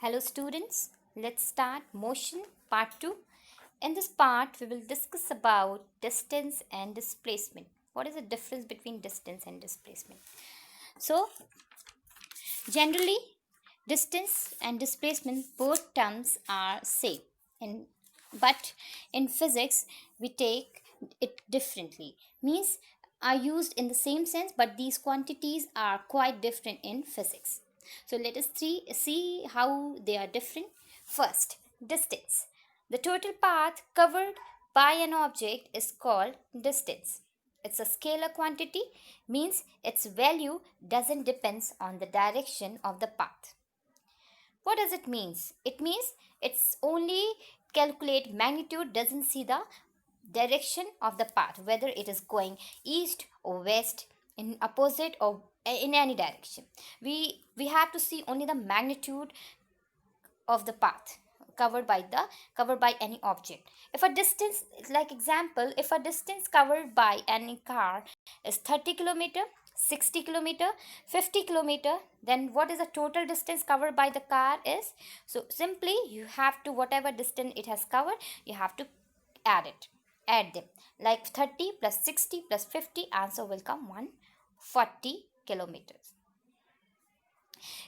Hello students, let's start motion part 2. In this part we will discuss about distance and displacement. What is the difference between distance and displacement? So generally distance and displacement both terms are same but in physics we take it differently. Means are used in the same sense but these quantities are quite different in physics. So let us see how they are different. First, distance. The total path covered by an object is called distance. It's a scalar quantity, means its value doesn't depend on the direction of the path. What does it means? It means it's only calculate magnitude, doesn't see the direction of the path, whether it is going east or west, in opposite or in any direction. We have to see only the magnitude of the path covered by any object. If a distance, like example, if a distance covered by any car is 30 kilometer, 60 kilometer, 50 kilometer, then what is the total distance covered by the car is? So simply you have to, whatever distance it has covered, you have to add them, like 30 plus 60 plus 50, answer will come 140 kilometers.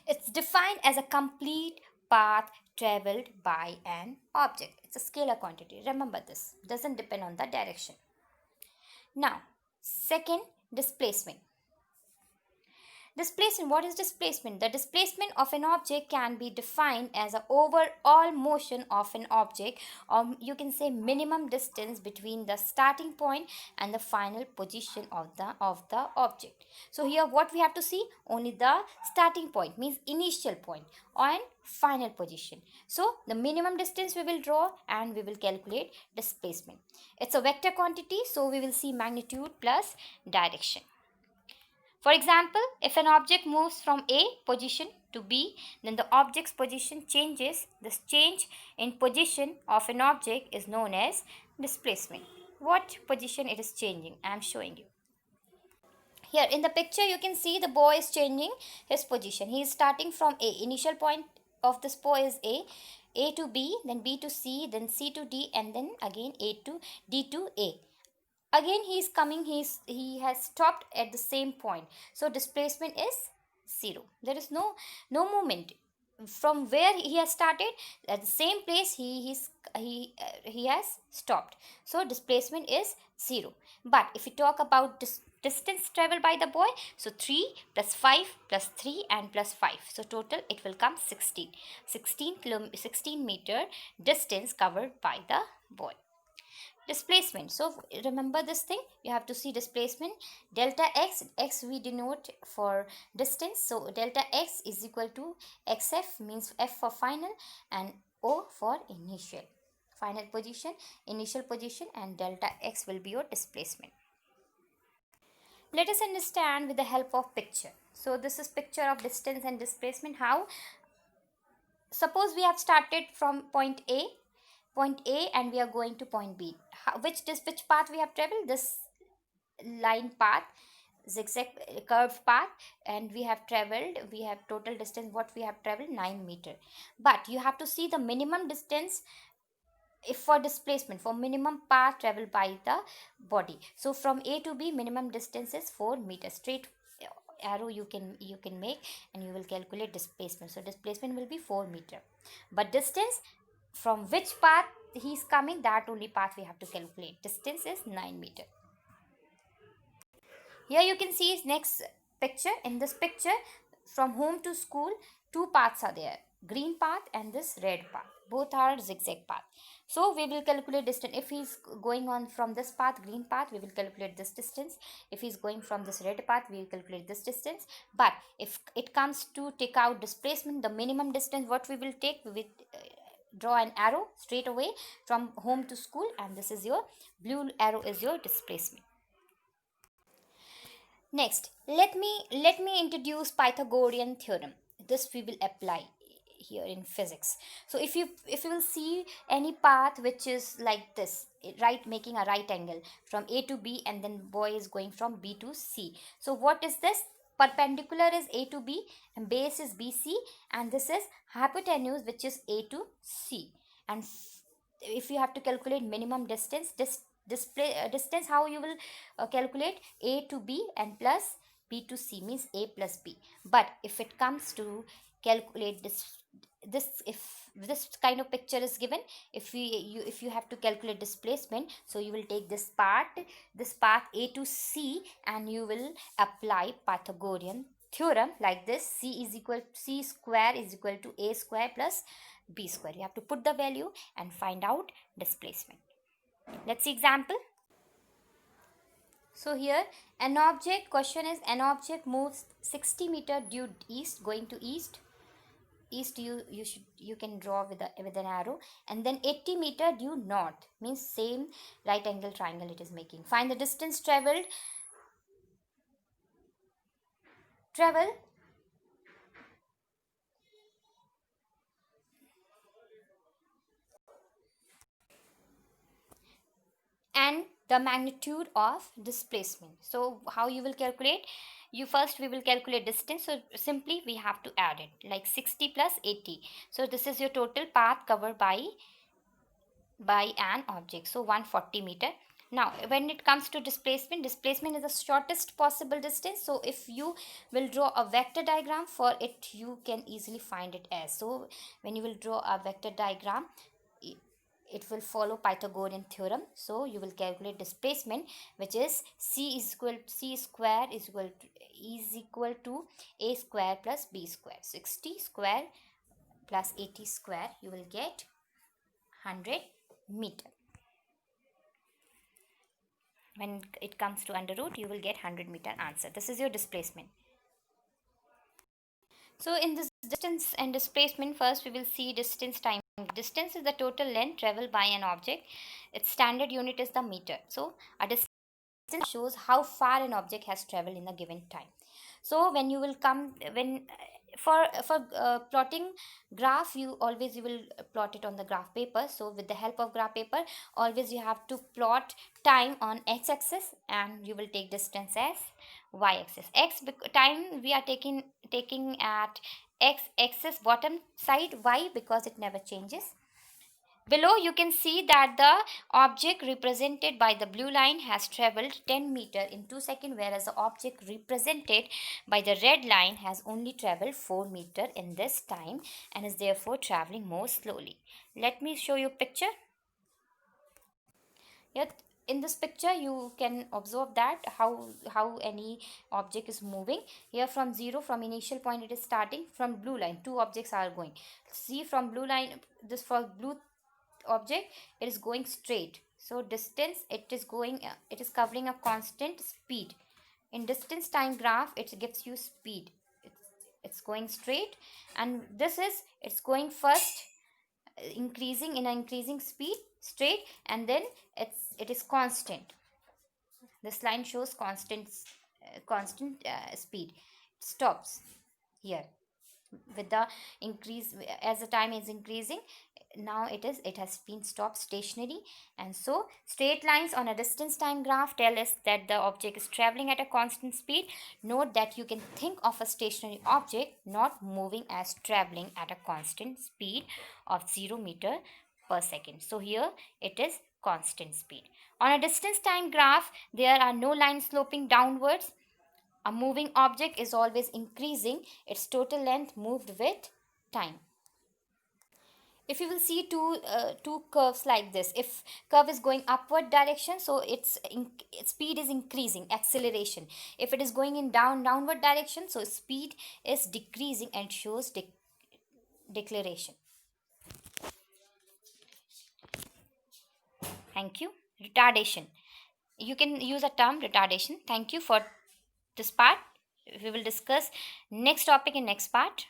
It's defined as a complete path traveled by an object. It's a scalar quantity. Remember this. Doesn't depend on the direction. Now, second, displacement. Displacement. What is displacement? The displacement of an object can be defined as an overall motion of an object, or you can say minimum distance between the starting point and the final position of the object. So here what we have to see, only the starting point, means initial point, and final position. So the minimum distance we will draw and we will calculate displacement. It's a vector quantity, so we will see magnitude plus direction. For example, if an object moves from A position to B, then the object's position changes. This change in position of an object is known as displacement. What position it is changing? I am showing you. Here in the picture you can see the boy is changing his position. He is starting from A. Initial point of this boy is A to B, then B to C, then C to D, and then again A to D to A. Again he is coming, he has stopped at the same point, so displacement is 0. There is no movement from where he has started. At the same place he has stopped, so displacement is 0. But if we talk about distance traveled by the boy, so 3 plus 5 plus 3 and plus 5, so total it will come 16 meter distance covered by the boy. Displacement. So remember this thing, you have to see displacement. Delta x we denote for distance, so delta x is equal to xf, means f for final and o for initial. Final position, initial position, and delta x will be your displacement. Let us understand with the help of picture. So this is picture of distance and displacement. How? Suppose we have started from point A and we are going to point B. Which path we have traveled? This line path, zigzag curved path, and we have total distance, what we have traveled, 9 meter. But you have to see the minimum distance if for displacement, for minimum path traveled by the body. So from A to B minimum distance is 4 meters. Straight arrow you can make and you will calculate displacement. So displacement will be 4 meter, but distance from which path he is coming, that only path we have to calculate. Distance is 9 meter. Here you can see next picture. In this picture, from home to school, two paths are there, green path and this red path. Both are zigzag path. So we will calculate distance. If he is going on from this path, green path, we will calculate this distance. If he is going from this red path, we will calculate this distance. But if it comes to take out displacement, the minimum distance what we will take, we will draw an arrow straight away from home to school, and this is your blue arrow is your displacement. Next, let me introduce Pythagorean theorem. This we will apply here in physics. So if you will see any path which is like this, right, making a right angle from A to B, and then boy is going from B to C. So what is this? perpendicular is A to B, and base is BC, and this is hypotenuse, which is A to C. And if you have to calculate minimum distance, distance, how you will calculate? A to B and plus B to C, means A plus B. But if it comes to calculate this if this kind of picture is given, if you have to calculate displacement, so you will take this path A to C, and you will apply Pythagorean theorem like this: C square is equal to A square plus B square. You have to put the value and find out displacement. Let's see example. So here, question is, an object moves 60 meter due east, going to east. You can draw with an arrow, and then 80 meter due north, means same right angle triangle it is making. Find the distance traveled and the magnitude of displacement. So how you will calculate? We will calculate distance, so simply we have to add it, like 60 plus 80. So this is your total path covered by an object, so 140 meter. Now when it comes to displacement is the shortest possible distance. So if you will draw a vector diagram for it, you can easily find it as. So when you will draw a vector diagram, it will follow Pythagorean theorem. So you will calculate displacement, which is C square is equal to A square plus B square. 60 square plus 80 square, you will get 100 meter. When it comes to under root, you will get 100 meter answer. This is your displacement. So in this distance and displacement, first we will see distance time. Distance is the total length traveled by an object. Its standard unit is the meter. So a distance shows how far an object has traveled in a given time. So when you will come, when for plotting graph, you will plot it on the graph paper. So with the help of graph paper, always you have to plot time on x-axis, and you will take distance as y-axis. Time we are taking at x-axis bottom side, y because it never changes. Below you can see that the object represented by the blue line has travelled 10 meter in 2 seconds, whereas the object represented by the red line has only travelled 4 meter in this time and is therefore travelling more slowly. Let me show you a picture. Yet in this picture you can observe that how any object is moving. Here from zero, from initial point it is starting. From blue line, two objects are going. See, from blue line, this for blue object, it is going straight. So distance, it is covering a constant speed. In distance time graph, it gives you speed. It's going straight, and it's going first increasing in an increasing speed straight, and then it is constant. This line shows constant speed. It stops here with the increase as the time is increasing. Now it has been stopped stationary. And so straight lines on a distance time graph tell us that the object is traveling at a constant speed. Note that you can think of a stationary object not moving as traveling at a constant speed of 0 meter per second. So here it is constant speed. On a distance time graph, there are no lines sloping downwards. A moving object is always increasing its total length moved with time. If you will see two curves like this, if curve is going upward direction, so its speed is increasing, acceleration. If it is going in downward direction, so speed is decreasing and shows deceleration. Thank you. Retardation. You can use a term retardation. Thank you for this part. We will discuss next topic in next part.